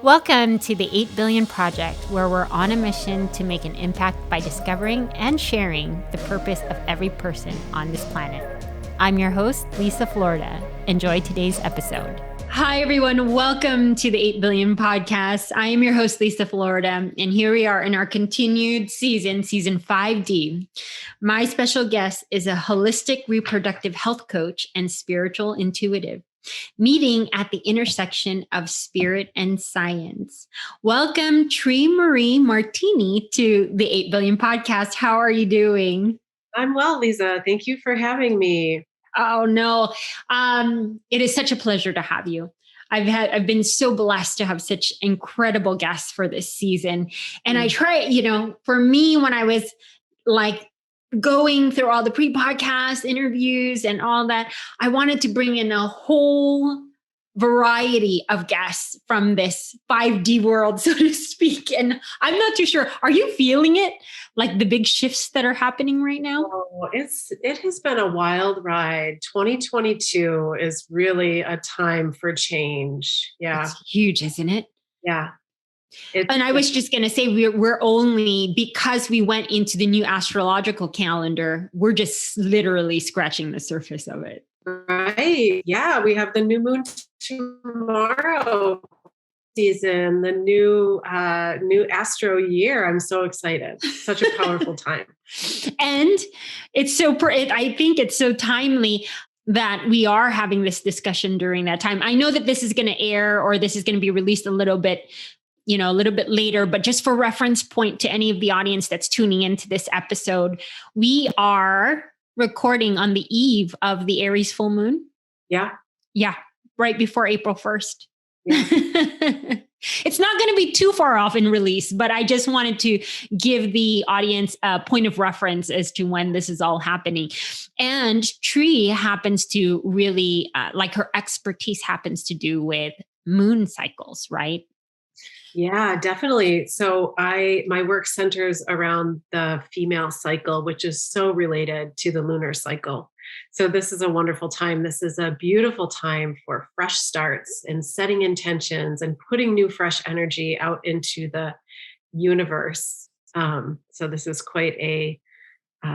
Welcome to the 8 Billion Project, where we're on a mission to make an impact by discovering and sharing the purpose of every person on this planet. I'm your host, Liza Florida. Enjoy today's episode. Hi, everyone. Welcome to the 8 Billion Podcast. I am your host, Liza Florida, and here we are in our continued season 5D. My special guest is a holistic reproductive health coach and spiritual intuitive, meeting at the intersection of spirit and science. Welcome, Tere Marie Martini, to the 8 Billion Podcast. How are you doing? I'm well, Liza. Thank you for having me. Oh, no. It is such a pleasure to have you. I've been so blessed to have such incredible guests for this season. And I try, for me, when I was like going through all the pre-podcast interviews and all that, I wanted to bring in a whole variety of guests from this 5D world, so to speak. And I'm not too sure. Are you feeling it? Like the big shifts that are happening right now? Oh, it has been a wild ride. 2022 is really a time for change. Yeah. It's huge, isn't it? Yeah. And I was just going to say, we're only, because we went into the new astrological calendar, we're just literally scratching the surface of it. Right. Yeah. We have the new moon tomorrow season, the new astro year. I'm so excited. Such a powerful time. And I think it's so timely that we are having this discussion during that time. I know that this is going to air, or this is going to be released a little bit later, but just for reference point to any of the audience that's tuning into this episode, we are recording on the eve of the Aries full moon. Yeah. Yeah. Right before April 1st. Yeah. It's not going to be too far off in release, but I just wanted to give the audience a point of reference as to when this is all happening. And Tree happens to really, her expertise happens to do with moon cycles, right? Yeah, definitely. So my work centers around the female cycle, which is so related to the lunar cycle. So this is a wonderful time. This is a beautiful time for fresh starts and setting intentions and putting new, fresh energy out into the universe. So this is quite a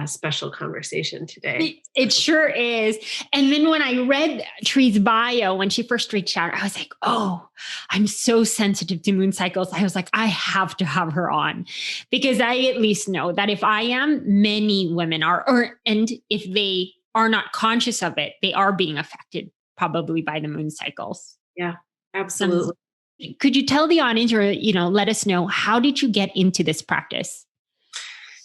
special conversation today. It sure is. And then when I read Tree's bio, when she first reached out, I was like, oh, I'm so sensitive to moon cycles. I was like, I have to have her on, because I at least know that if I am, many women are, and if they are not conscious of it, they are being affected probably by the moon cycles. Yeah, absolutely. Could you tell the audience, or, let us know, how did you get into this practice?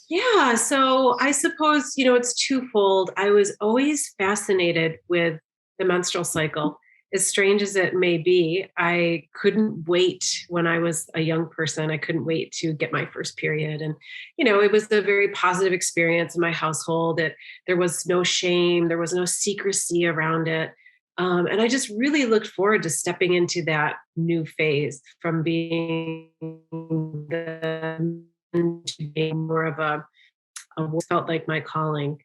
Yeah, so I suppose, it's twofold. I was always fascinated with the menstrual cycle. As strange as it may be, I couldn't wait when I was a young person. I couldn't wait to get my first period. And, it was a very positive experience in my household. There was no shame. There was no secrecy around it. And I just really looked forward to stepping into that new phase, from being to being more of a felt like my calling.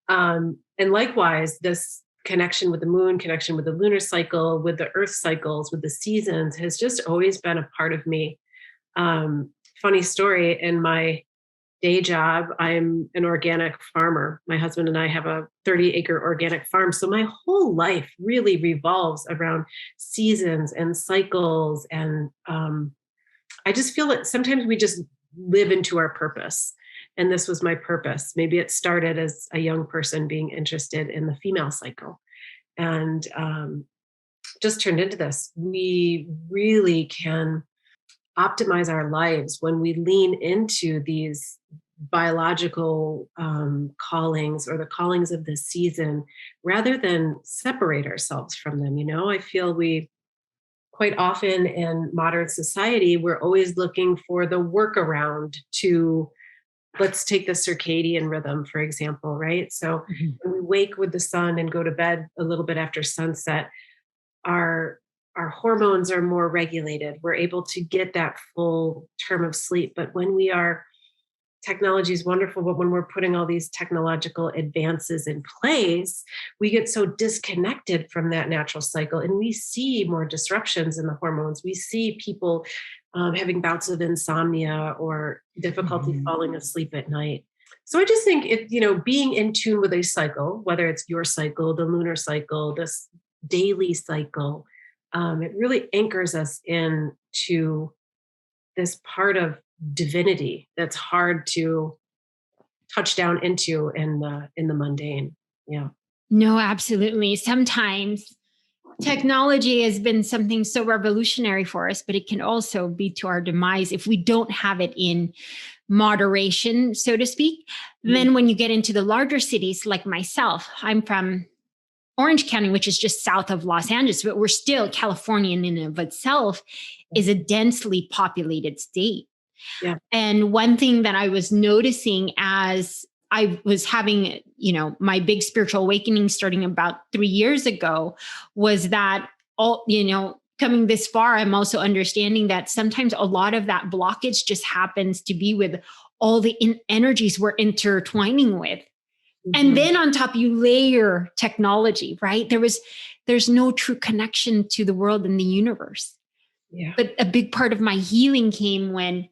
And likewise, this connection with the moon, connection with the lunar cycle, with the earth cycles, with the seasons has just always been a part of me. Funny story, in my day job, I'm an organic farmer. My husband and I have a 30-acre organic farm. So my whole life really revolves around seasons and cycles. And I just feel that sometimes we just live into our purpose. And this was my purpose. Maybe it started as a young person being interested in the female cycle, and just turned into this. We really can optimize our lives when we lean into these biological callings, or the callings of the season, rather than separate ourselves from them. I feel we quite often in modern society, we're always looking for the workaround to, let's take the circadian rhythm, for example, right? So when we wake with the sun and go to bed a little bit after sunset, our hormones are more regulated. We're able to get that full term of sleep. But when we are technology is wonderful, but when we're putting all these technological advances in place, we get so disconnected from that natural cycle, and we see more disruptions in the hormones. We see people having bouts of insomnia or difficulty falling asleep at night. So I just think being in tune with a cycle, whether it's your cycle, the lunar cycle, this daily cycle, it really anchors us into this part of divinity that's hard to touch down into in the mundane. Yeah. No, absolutely. Sometimes technology has been something so revolutionary for us, but it can also be to our demise if we don't have it in moderation, so to speak. Then when you get into the larger cities like myself, I'm from Orange County, which is just south of Los Angeles, but we're still California in and of itself is a densely populated state. Yeah. And one thing that I was noticing as I was having, my big spiritual awakening starting about 3 years ago was that coming this far, I'm also understanding that sometimes a lot of that blockage just happens to be with all the energies we're intertwining with. And then on top, you layer technology, right? There's no true connection to the world and the universe. Yeah. But a big part of my healing came when,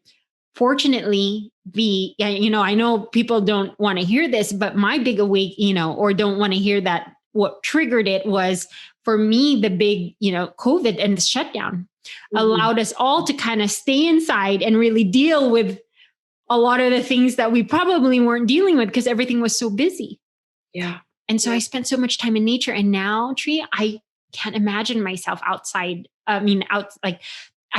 fortunately, I know people don't want to hear this, but my big or don't want to hear that. What triggered it was, for me, the big, COVID and the shutdown allowed us all to kind of stay inside and really deal with a lot of the things that we probably weren't dealing with because everything was so busy. Yeah. And so I spent so much time in nature. And now, Tree, I can't imagine myself outside. I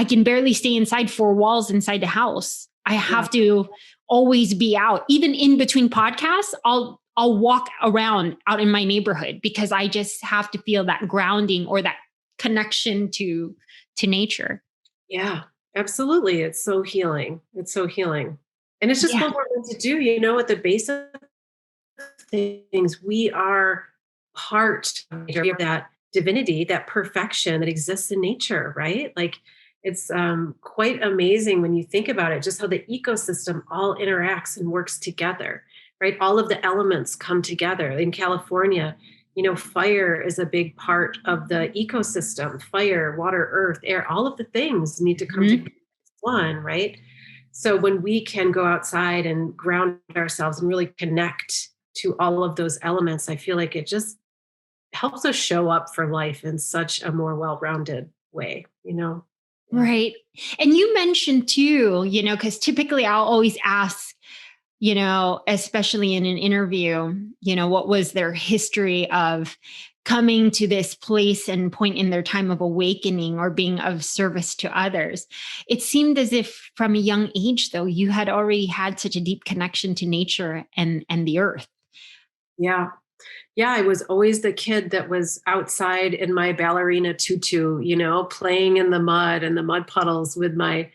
can barely stay inside 4 walls inside the house. I have to always be out. Even in between podcasts, I'll walk around out in my neighborhood because I just have to feel that grounding or that connection to nature. Yeah, absolutely. It's so healing. And it's just what we're meant to do. At the base of things, we are part of that divinity, that perfection that exists in nature, right? Like, it's quite amazing when you think about it, just how the ecosystem all interacts and works together, right? All of the elements come together. In California, fire is a big part of the ecosystem. Fire, water, earth, air, all of the things need to come together as one, right? So when we can go outside and ground ourselves and really connect to all of those elements, I feel like it just helps us show up for life in such a more well-rounded way, Right. And you mentioned too, because typically I'll always ask, especially in an interview, what was their history of coming to this place and point in their time of awakening or being of service to others. It seemed as if from a young age, though, you had already had such a deep connection to nature and the earth. Yeah. Yeah, I was always the kid that was outside in my ballerina tutu, playing in the mud and the mud puddles with my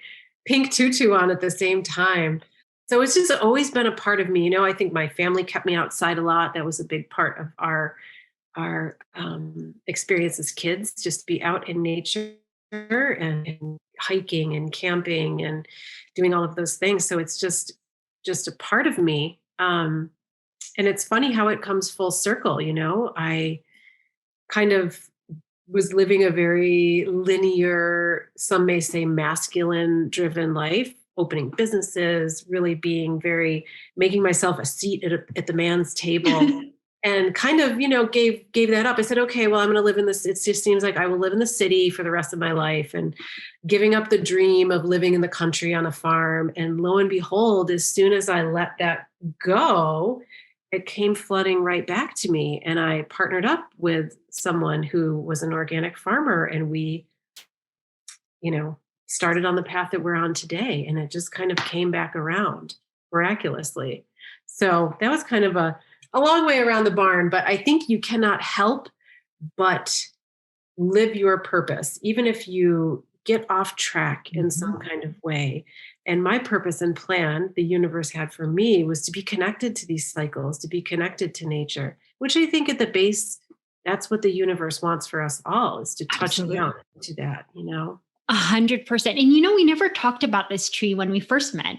pink tutu on at the same time. So it's just always been a part of me. I think my family kept me outside a lot. That was a big part of our experience as kids, just to be out in nature and hiking and camping and doing all of those things. So it's just a part of me. And it's funny how it comes full circle. I kind of was living a very linear, some may say masculine driven life, opening businesses, really being making myself a seat at the man's table and kind of, gave that up. I said, okay, well, I'm going to live in this. It just seems like I will live in the city for the rest of my life, and giving up the dream of living in the country on a farm. And lo and behold, as soon as I let that go, it came flooding right back to me. And I partnered up with someone who was an organic farmer, and we, started on the path that we're on today. And it just kind of came back around miraculously. So that was kind of a long way around the barn, but I think you cannot help but live your purpose, even if you get off track in some kind of way. And my purpose and plan the universe had for me was to be connected to these cycles, to be connected to nature, which I think at the base, that's what the universe wants for us all, is to touch down to that, 100%. And we never talked about this tree when we first met,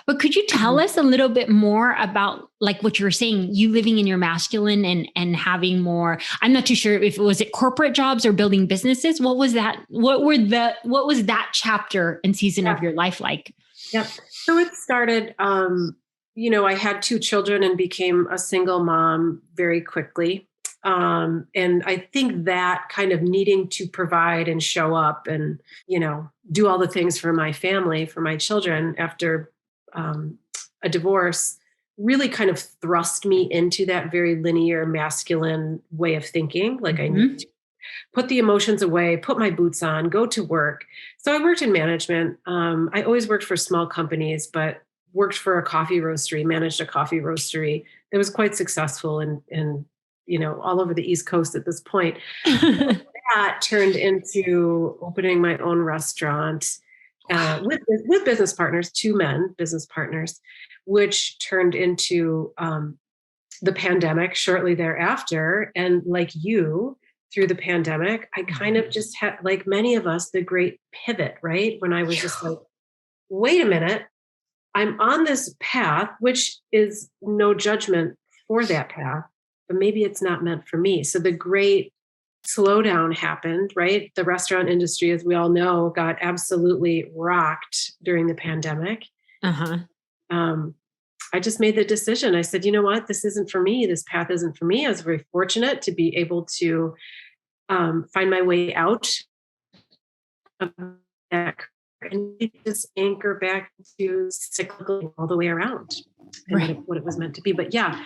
but could you tell us a little bit more about like what you were saying, you living in your masculine and having more, I'm not too sure if it was corporate jobs or building businesses. What was that? What was that chapter and season of your life like? Yep. So it started, I had 2 children and became a single mom very quickly. And I think that kind of needing to provide and show up and, do all the things for my family, for my children after a divorce really kind of thrust me into that very linear masculine way of thinking. Like I need to put the emotions away, put my boots on, go to work. So I worked in management. I always worked for small companies, but worked for a coffee roastery, managed a coffee roastery that was quite successful and all over the East Coast at this point. That turned into opening my own restaurant with business partners, 2 men, business partners, which turned into the pandemic shortly thereafter. And like you, through the pandemic, I kind of just had, like many of us, the great pivot, right? When I was just like, wait a minute, I'm on this path, which is no judgment for that path, but maybe it's not meant for me. So the great slowdown happened, right? The restaurant industry, as we all know, got absolutely rocked during the pandemic. I just made the decision. I said, you know what? This isn't for me. This path isn't for me. I was very fortunate to be able to find my way out of that and just anchor back to cyclical all the way around and what it was meant to be. But yeah,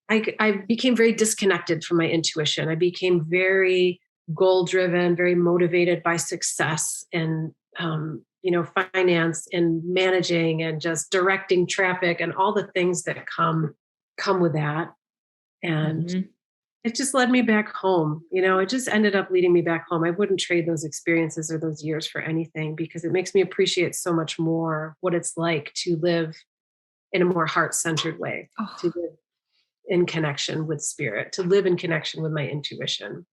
I became very disconnected from my intuition. I became very goal-driven, very motivated by success and, finance and managing and just directing traffic and all the things that come with that. And it just led me back home. It just ended up leading me back home. I wouldn't trade those experiences or those years for anything because it makes me appreciate so much more what it's like to live in a more heart-centered way, to live in connection with spirit, to live in connection with my intuition,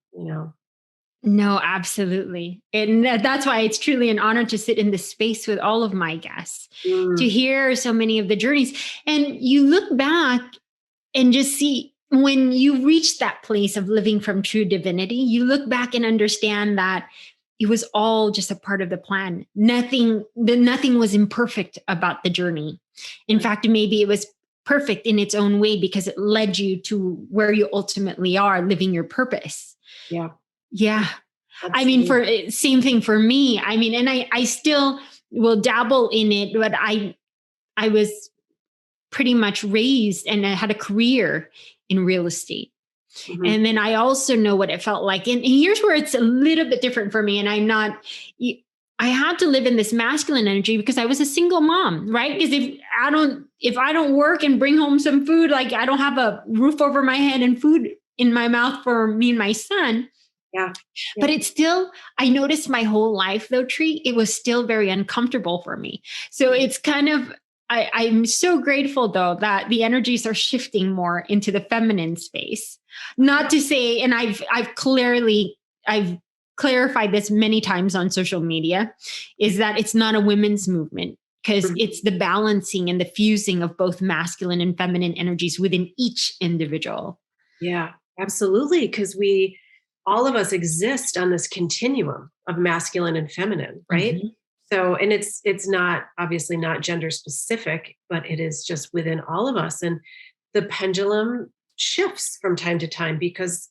No, absolutely. And that's why it's truly an honor to sit in this space with all of my guests, to hear so many of the journeys. And you look back and just see when you reach that place of living from true divinity, you look back and understand that it was all just a part of the plan. Nothing was imperfect about the journey. In fact, maybe it was perfect in its own way because it led you to where you ultimately are, living your purpose. Yeah. Yeah. Absolutely. Same thing for me. And I still will dabble in it, but I was pretty much raised and I had a career in real estate. And then I also know what it felt like. And here's where it's a little bit different for me. And I had to live in this masculine energy because I was a single mom, right? Because if I don't work and bring home some food, like I don't have a roof over my head and food in my mouth for me and my son. Yeah. But it's still, I noticed my whole life though, Tree, it was still very uncomfortable for me. So it's kind of, I'm so grateful though that the energies are shifting more into the feminine space. Not to say, and I've clarified this many times on social media, is that it's not a women's movement because it's the balancing and the fusing of both masculine and feminine energies within each individual. Yeah, absolutely. Because all of us exist on this continuum of masculine and feminine, right? So, and it's not obviously not gender specific, but it is just within all of us. And the pendulum shifts from time to time because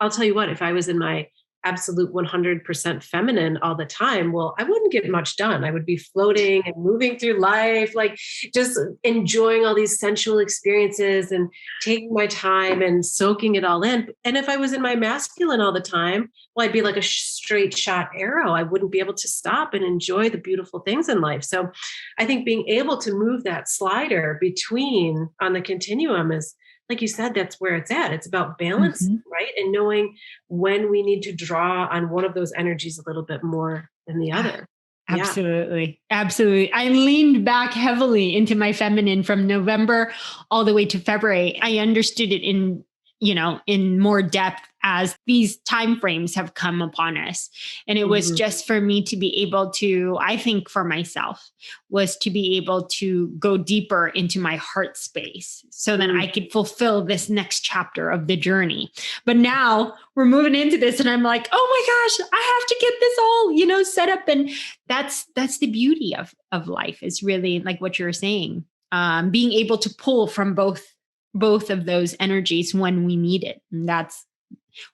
I'll tell you what, if I was in my absolute 100% feminine all the time, well, I wouldn't get much done. I would be floating and moving through life, like just enjoying all these sensual experiences and taking my time and soaking it all in. And if I was in my masculine all the time, well, I'd be like a straight shot arrow. I wouldn't be able to stop and enjoy the beautiful things in life. So I think being able to move that slider between on the continuum is, like you said, that's where it's at. It's about balance, right? And knowing when we need to draw on one of those energies a little bit more than the other. Absolutely. Yeah. Absolutely. I leaned back heavily into my feminine from November all the way to February. I understood it in in more depth as these timeframes have come upon us. And it was just for me to be able to, I think for myself, was to be able to go deeper into my heart space so that I could fulfill this next chapter of the journey. But now we're moving into this and I'm like, oh my gosh, I have to get this all, set up. And that's the beauty of life, is really like what you're saying. Being able to pull from both of those energies when we need it. And that's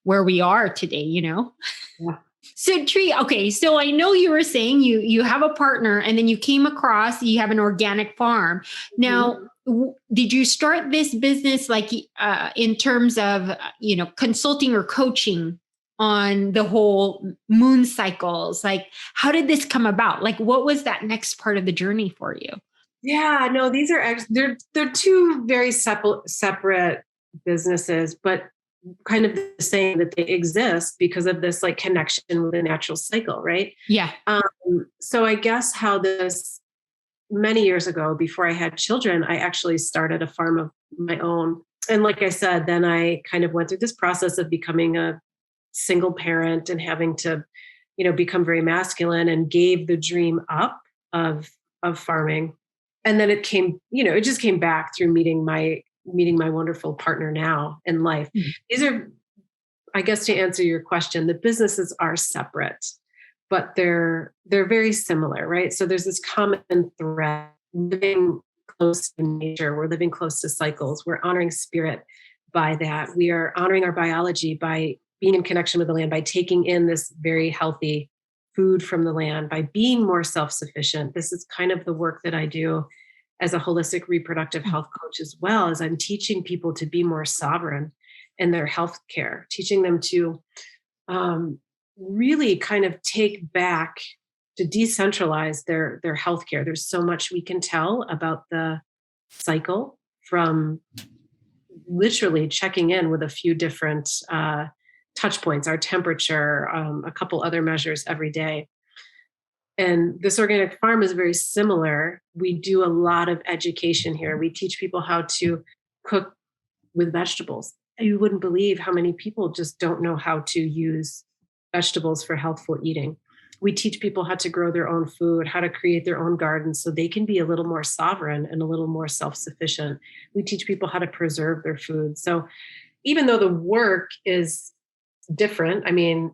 where we are today, Yeah. So Tree, okay, so I know you were saying you have a partner and then you came across, you have an organic farm. Now, did you start this business like in terms of, consulting or coaching on the whole moon cycles? Like, how did this come about? Like, what was that next part of the journey for you? Yeah, no, these are they're two very separate businesses, but kind of the same, that they exist because of this like connection with the natural cycle, right? Yeah. So I guess how this, many years ago, before I had children, I actually started a farm of my own. And like I said, then I kind of went through this process of becoming a single parent and having to, become very masculine, and gave the dream up of farming. And then it came, it just came back through meeting my wonderful partner now in life. These are, I guess, to answer your question, the businesses are separate, but they're very similar, right? So there's this common thread: living close to nature. We're living close to cycles. We're honoring spirit by that. We are honoring our biology by being in connection with the land, by taking in this very healthy food from the land, by being more self-sufficient. This is kind of the work that I do as a holistic reproductive health coach as well, as I'm teaching people to be more sovereign in their health care, teaching them to really kind of take back, to decentralize their health care. There's so much we can tell about the cycle from literally checking in with a few different touch points, our temperature, a couple other measures every day. And this organic farm is very similar. We do a lot of education here. We teach people how to cook with vegetables. You wouldn't believe how many people just don't know how to use vegetables for healthful eating. We teach people how to grow their own food, how to create their own gardens so they can be a little more sovereign and a little more self-sufficient. We teach people how to preserve their food. So even though the work is different, I mean,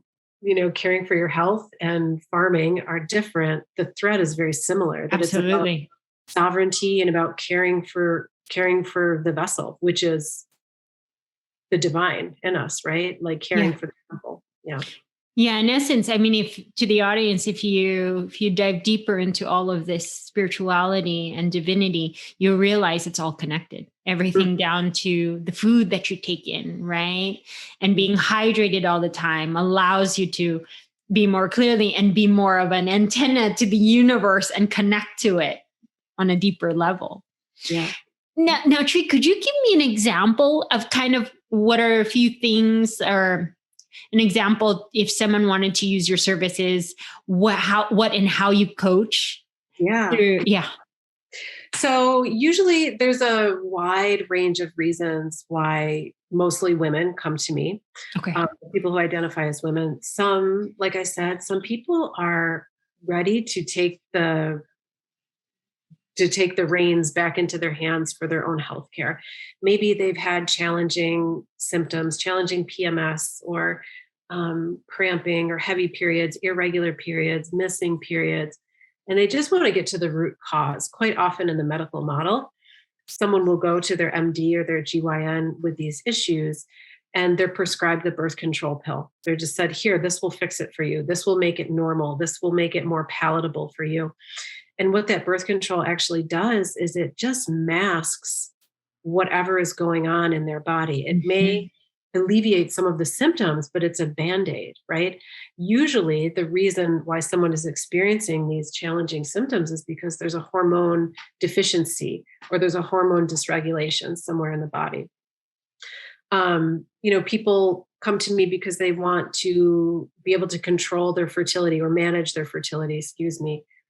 caring for your health and farming are different, the thread is very similar. That Absolutely. It's about sovereignty and about caring for the vessel, which is the divine in us, right? Like caring for the temple. Yeah. Yeah, in essence, I mean, if to the audience, if you dive deeper into all of this spirituality and divinity, you'll realize it's all connected. Everything down to the food that you take in, right? And being hydrated all the time allows you to be more clearly and be more of an antenna to the universe and connect to it on a deeper level. Yeah. Now, Tree, could you give me an example of kind of what are a few things, or an example if someone wanted to use your services, what and how you coach? Yeah. So usually there's a wide range of reasons why mostly women come to me. Okay. People who identify as women. Some, like I said, some people are ready to take the reins back into their hands for their own healthcare. Maybe they've had challenging symptoms, challenging PMS, or cramping, or heavy periods, irregular periods, missing periods, and they just want to get to the root cause. Quite often in the medical model, someone will go to their MD or their GYN with these issues, and they're prescribed the birth control pill. They're just said, here, this will fix it for you. This will make it normal. This will make it more palatable for you. And what that birth control actually does is it just masks whatever is going on in their body. It may alleviate some of the symptoms, but it's a Band-Aid, right? Usually the reason why someone is experiencing these challenging symptoms is because there's a hormone deficiency or there's a hormone dysregulation somewhere in the body. People come to me because they want to be able to control their fertility or manage their fertility,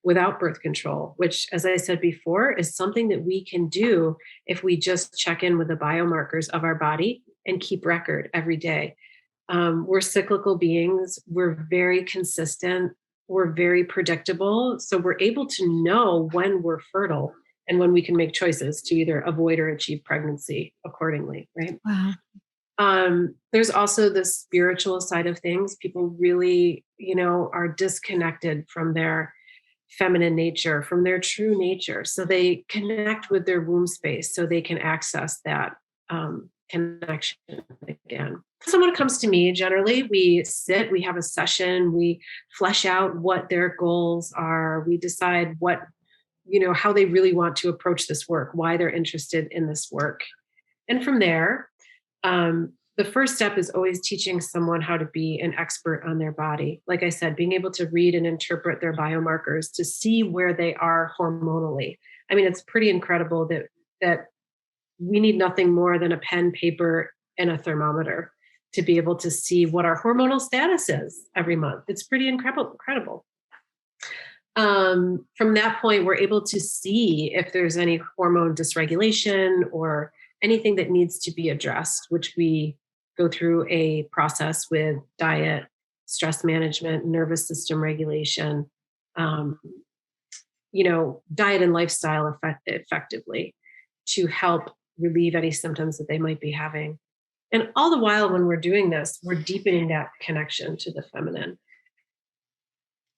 without birth control, which, as I said before, is something that we can do if we just check in with the biomarkers of our body and keep record every day. We're cyclical beings. We're very consistent. We're very predictable. So we're able to know when we're fertile and when we can make choices to either avoid or achieve pregnancy accordingly, right? Wow. There's also the spiritual side of things. People really, are disconnected from their feminine nature, from their true nature. So they connect with their womb space so they can access that connection again. Someone comes to me, generally, we sit, we have a session, we flesh out what their goals are, we decide what, how they really want to approach this work, why they're interested in this work. And from there, the first step is always teaching someone how to be an expert on their body. Like I said, being able to read and interpret their biomarkers to see where they are hormonally. I mean, it's pretty incredible that we need nothing more than a pen, paper, and a thermometer to be able to see what our hormonal status is every month. It's pretty incredible. From that point, we're able to see if there's any hormone dysregulation or anything that needs to be addressed, which we go through a process with diet, stress management, nervous system regulation, diet and lifestyle effectively to help relieve any symptoms that they might be having. And all the while when we're doing this, we're deepening that connection to the feminine.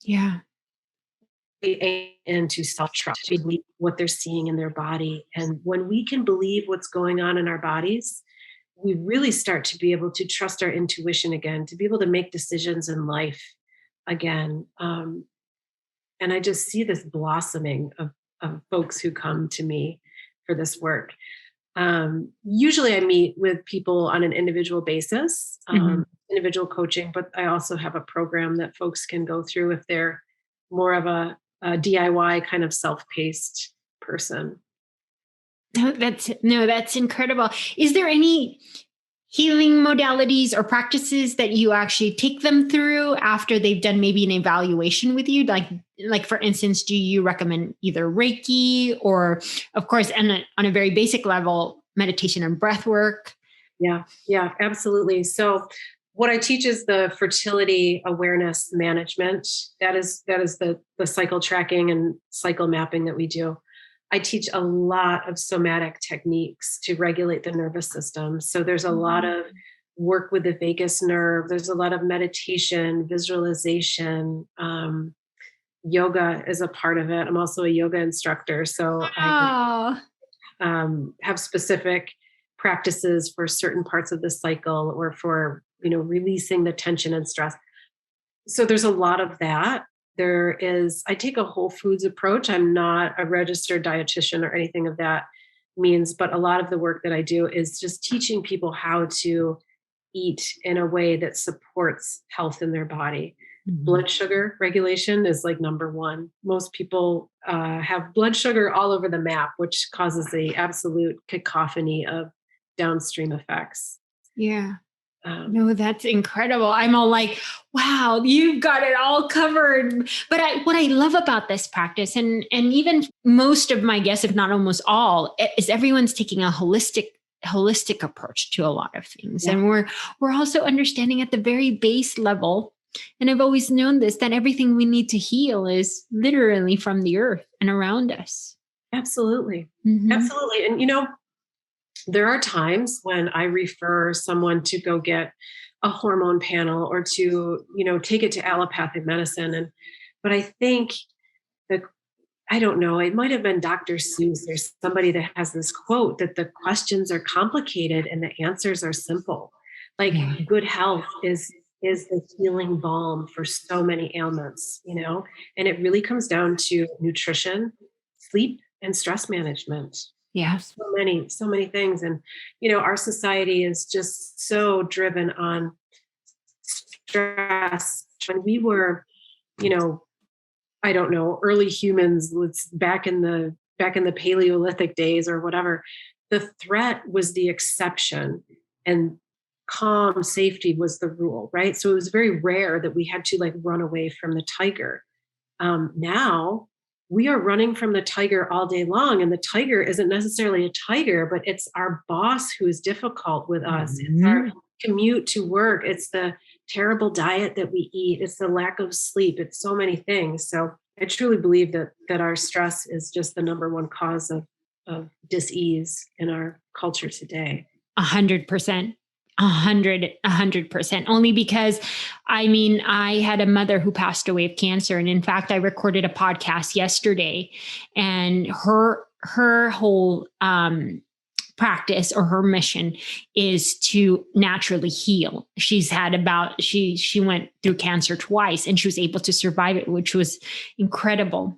Yeah. Into self-trust, believe what they're seeing in their body. And when we can believe what's going on in our bodies, we really start to be able to trust our intuition again, to be able to make decisions in life again. And I just see this blossoming of folks who come to me for this work. Usually I meet with people on an individual basis, individual coaching, but I also have a program that folks can go through if they're more of a DIY kind of self-paced person. That's incredible. Is there any healing modalities or practices that you actually take them through after they've done maybe an evaluation with you? Like for instance, do you recommend either Reiki or, of course, and on a very basic level, meditation and breath work? Yeah, absolutely. So what I teach is the fertility awareness management. That is the cycle tracking and cycle mapping that we do. I teach a lot of somatic techniques to regulate the nervous system. So there's a lot of work with the vagus nerve. There's a lot of meditation, visualization. Yoga is a part of it. I'm also a yoga instructor. So I have specific practices for certain parts of the cycle or for, releasing the tension and stress. So there's a lot of that. I take a whole foods approach. I'm not a registered dietitian or anything of that means, but a lot of the work that I do is just teaching people how to eat in a way that supports health in their body. Mm-hmm. Blood sugar regulation is like number one. Most people have blood sugar all over the map, which causes the absolute cacophony of downstream effects. Yeah. No, that's incredible. I'm all like, wow, you've got it all covered. But what I love about this practice, and even most of my guests, if not almost all, is everyone's taking a holistic approach to a lot of things. Yeah. And we're also understanding at the very base level. And I've always known this, that everything we need to heal is literally from the earth and around us. Absolutely. Mm-hmm. Absolutely. And, there are times when I refer someone to go get a hormone panel or to, take it to allopathic medicine. But I think I don't know, it might have been Dr. Seuss. There's somebody that has this quote that the questions are complicated and the answers are simple. Like good health is the healing balm for so many ailments, and it really comes down to nutrition, sleep, and stress management. Yeah. So many things. And, our society is just so driven on stress. When we were, I don't know, early humans, back in the Paleolithic days or whatever, the threat was the exception and calm safety was the rule, right? So it was very rare that we had to run away from the tiger. Now we are running from the tiger all day long. And the tiger isn't necessarily a tiger, but it's our boss who is difficult with us. It's our commute to work. It's the terrible diet that we eat. It's the lack of sleep. It's so many things. So I truly believe that our stress is just the number one cause of dis-ease in our culture today. 100%. 100%. Only because, I had a mother who passed away of cancer. And in fact, I recorded a podcast yesterday, and her whole practice, or her mission, is to naturally heal. She went through cancer twice, and she was able to survive it, which was incredible.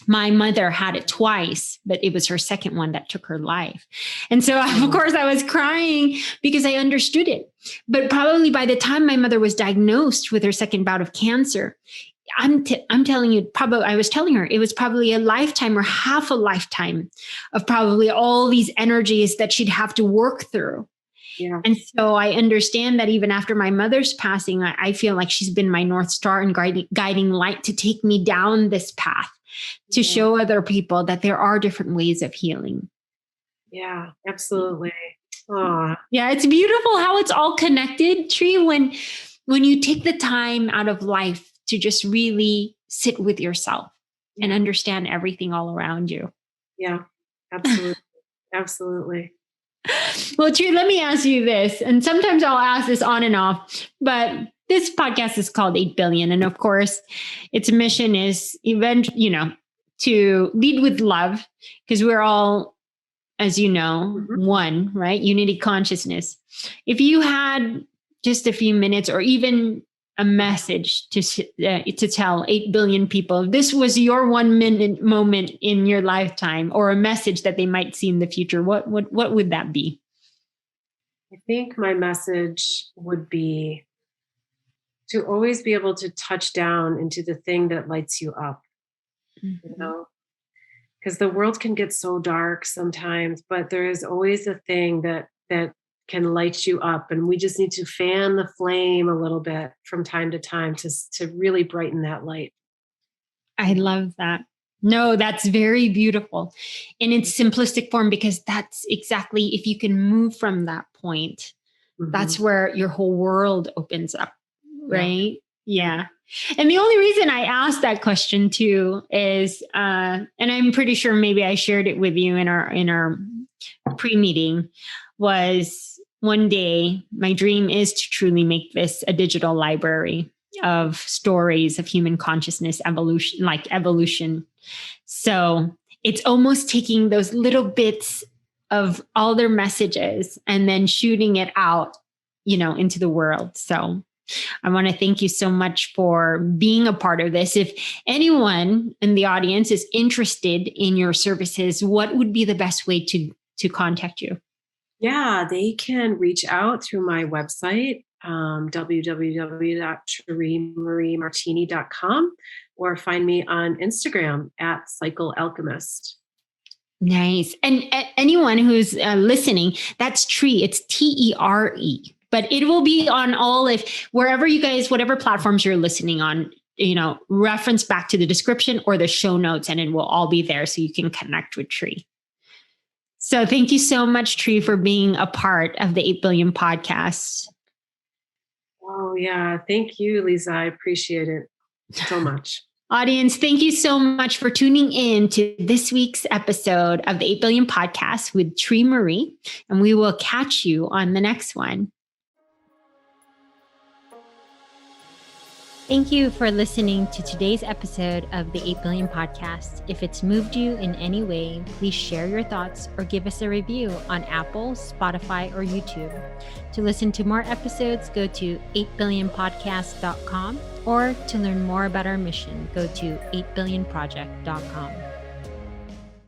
My mother had it twice, but it was her second one that took her life. And so, of course, I was crying because I understood it. But probably by the time my mother was diagnosed with her second bout of cancer, I'm telling you, I was telling her it was probably a lifetime or half a lifetime of probably all these energies that she'd have to work through. Yeah. And so I understand that even after my mother's passing, I feel like she's been my North Star and guiding light to take me down this path, to show other people that there are different ways of healing. Yeah, absolutely. Aww. Yeah, it's beautiful how it's all connected, Tree, when you take the time out of life to just really sit with yourself and understand everything all around you. Yeah, absolutely. Absolutely. Well, Tree, let me ask you this, and sometimes I'll ask this on and off, but this podcast is called 8 Billion. And of course, its mission is to lead with love, because we're all, as you know, one, right? Unity consciousness. If you had just a few minutes, or even a message to tell 8 billion people, if this was your 1 minute moment in your lifetime, or a message that they might see in the future, what would that be? I think my message would be to always be able to touch down into the thing that lights you up, because the world can get so dark sometimes, but there is always a thing that can light you up. And we just need to fan the flame a little bit from time to time to really brighten that light. I love that. No, that's very beautiful in its simplistic form, because that's exactly, if you can move from that point, that's where your whole world opens up. Right. Yeah. And the only reason I asked that question too is, and I'm pretty sure maybe I shared it with you in our pre-meeting, was one day my dream is to truly make this a digital library of stories of human consciousness evolution. So it's almost taking those little bits of all their messages and then shooting it out, into the world. So I want to thank you so much for being a part of this. If anyone in the audience is interested in your services, what would be the best way to contact you? Yeah, they can reach out through my website, www.teremariemartini.com, or find me on Instagram at Cycle Alchemist. Nice. And anyone who's listening, that's Tree. It's Tere. But it will be on wherever you guys, whatever platforms you're listening on, reference back to the description or the show notes, and it will all be there so you can connect with Tree. So thank you so much, Tree, for being a part of the 8 Billion podcast. Oh, yeah. Thank you, Liza. I appreciate it so much. Audience, thank you so much for tuning in to this week's episode of the 8 Billion podcast with Tere Marie, and we will catch you on the next one. Thank you for listening to today's episode of the 8 Billion podcast. If it's moved you in any way, please share your thoughts or give us a review on Apple, Spotify, or YouTube. To listen to more episodes, go to 8billionpodcast.com, or to learn more about our mission, go to 8billionproject.com.